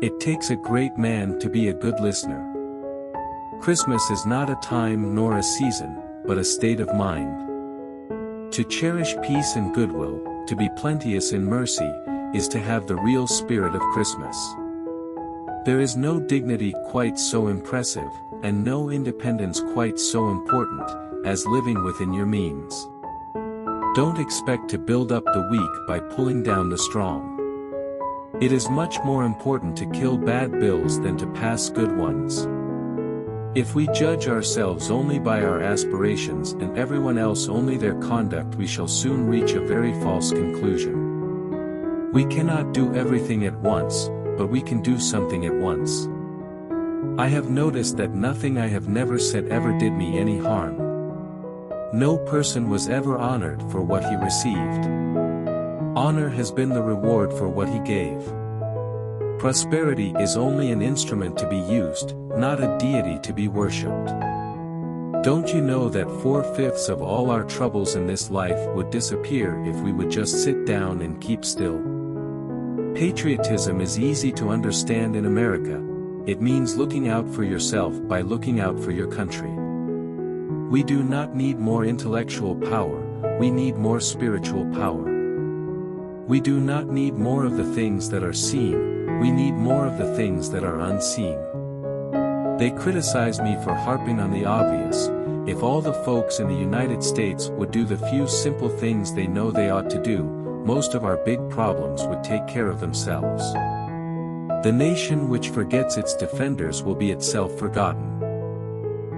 It takes a great man to be a good listener. Christmas is not a time nor a season, but a state of mind. To cherish peace and goodwill, to be plenteous in mercy, is to have the real spirit of Christmas. There is no dignity quite so impressive, and no independence quite so important, as living within your means. Don't expect to build up the weak by pulling down the strong. It is much more important to kill bad bills than to pass good ones. If we judge ourselves only by our aspirations and everyone else only their conduct, we shall soon reach a very false conclusion. We cannot do everything at once, but we can do something at once. I have noticed that nothing I have never said ever did me any harm. No person was ever honored for what he received. Honor has been the reward for what he gave. Prosperity is only an instrument to be used, not a deity to be worshipped. Don't you know that 4/5 of all our troubles in this life would disappear if we would just sit down and keep still? Patriotism is easy to understand in America. It means looking out for yourself by looking out for your country. We do not need more intellectual power, we need more spiritual power. We do not need more of the things that are seen, we need more of the things that are unseen. They criticize me for harping on the obvious. If all the folks in the United States would do the few simple things they know they ought to do, most of our big problems would take care of themselves. The nation which forgets its defenders will be itself forgotten.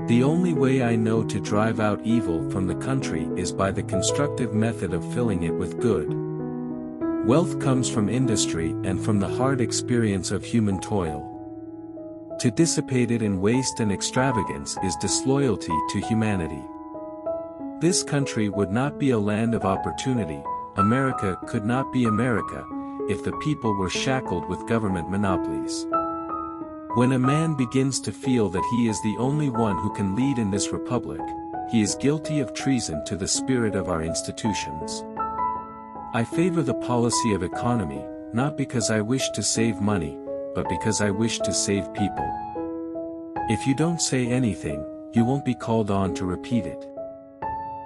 The only way I know to drive out evil from the country is by the constructive method of filling it with good. Wealth comes from industry and from the hard experience of human toil. To dissipate it in waste and extravagance is disloyalty to humanity. This country would not be a land of opportunity, America could not be America, if the people were shackled with government monopolies. When a man begins to feel that he is the only one who can lead in this republic, he is guilty of treason to the spirit of our institutions. I favor the policy of economy, not because I wish to save money, but because I wish to save people. If you don't say anything, you won't be called on to repeat it.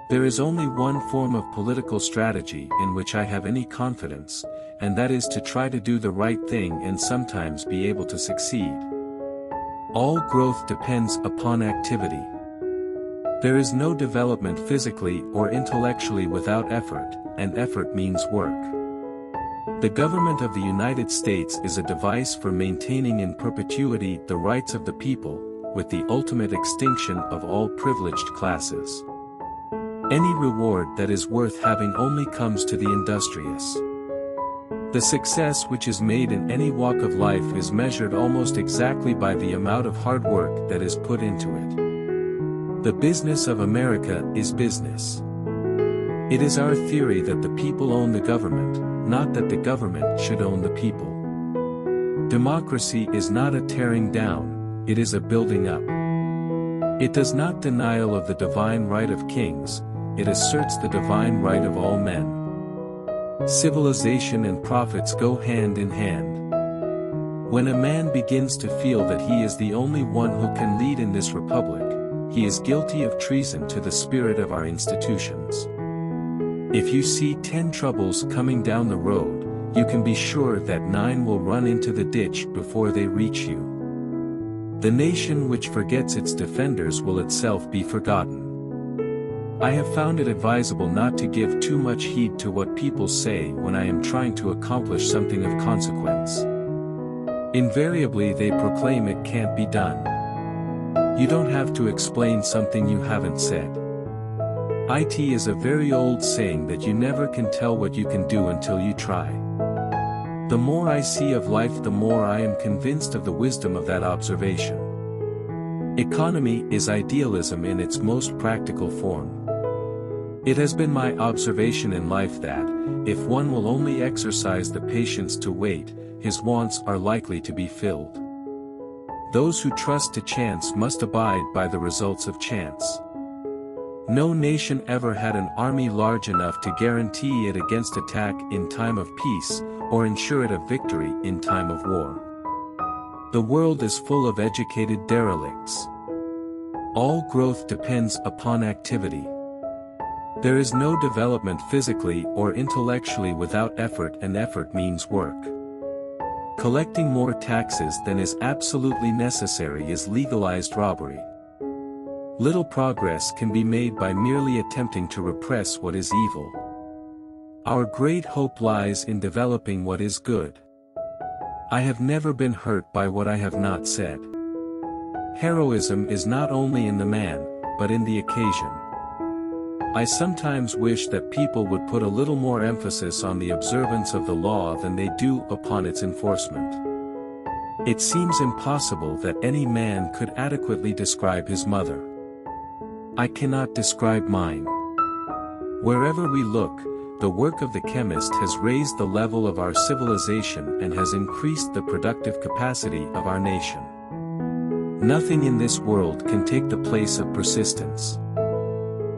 There is only one form of political strategy in which I have any confidence, and that is to try to do the right thing and sometimes be able to succeed. All growth depends upon activity. There is no development physically or intellectually without effort, and effort means work. The government of the United States is a device for maintaining in perpetuity the rights of the people, with the ultimate extinction of all privileged classes. Any reward that is worth having only comes to the industrious. The success which is made in any walk of life is measured almost exactly by the amount of hard work that is put into it. The business of America is business. It is our theory that the people own the government, not that the government should own the people. Democracy is not a tearing down, it is a building up. It does not denial of the divine right of kings, it asserts the divine right of all men. Civilization and profits go hand in hand. When a man begins to feel that he is the only one who can lead in this republic, he is guilty of treason to the spirit of our institutions. If you see 10 troubles coming down the road, you can be sure that 9 will run into the ditch before they reach you. The nation which forgets its defenders will itself be forgotten. I have found it advisable not to give too much heed to what people say when I am trying to accomplish something of consequence. Invariably they proclaim it can't be done. You don't have to explain something you haven't said. It is a very old saying that you never can tell what you can do until you try. The more I see of life, the more I am convinced of the wisdom of that observation. Economy is idealism in its most practical form. It has been my observation in life that, if one will only exercise the patience to wait, his wants are likely to be filled. Those who trust to chance must abide by the results of chance. No nation ever had an army large enough to guarantee it against attack in time of peace, or ensure it a victory in time of war. The world is full of educated derelicts. All growth depends upon activity. There is no development physically or intellectually without effort, and effort means work. Collecting more taxes than is absolutely necessary is legalized robbery. Little progress can be made by merely attempting to repress what is evil. Our great hope lies in developing what is good. I have never been hurt by what I have not said. Heroism is not only in the man, but in the occasion. I sometimes wish that people would put a little more emphasis on the observance of the law than they do upon its enforcement. It seems impossible that any man could adequately describe his mother. I cannot describe mine. Wherever we look, the work of the chemist has raised the level of our civilization and has increased the productive capacity of our nation. Nothing in this world can take the place of persistence.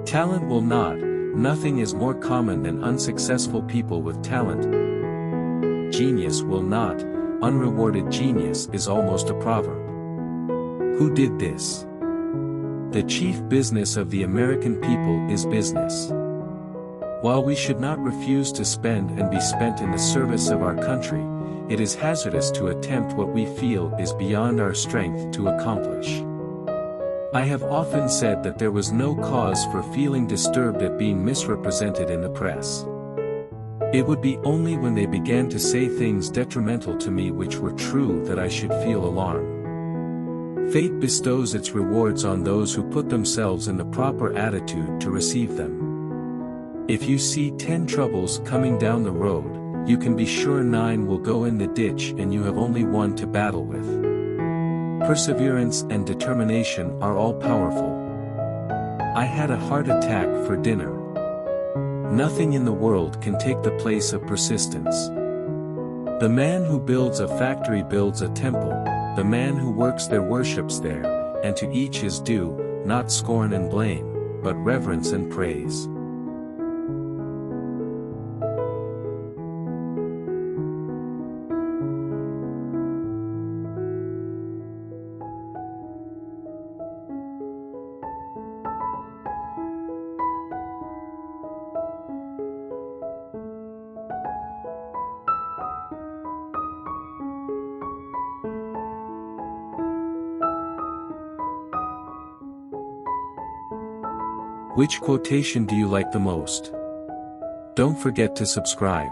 Talent will not. Nothing is more common than unsuccessful people with talent. Genius will not. Unrewarded genius is almost a proverb. Who did this? The chief business of the American people is business. While we should not refuse to spend and be spent in the service of our country, it is hazardous to attempt what we feel is beyond our strength to accomplish. I have often said that there was no cause for feeling disturbed at being misrepresented in the press. It would be only when they began to say things detrimental to me which were true that I should feel alarm. Fate bestows its rewards on those who put themselves in the proper attitude to receive them. If you see 10 troubles coming down the road, you can be sure 9 will go in the ditch and you have only 1 to battle with. Perseverance and determination are all powerful. I had a heart attack for dinner. Nothing in the world can take the place of persistence. The man who builds a factory builds a temple, the man who works there worships there, and to each is due, not scorn and blame, but reverence and praise. Which quotation do you like the most? Don't forget to subscribe.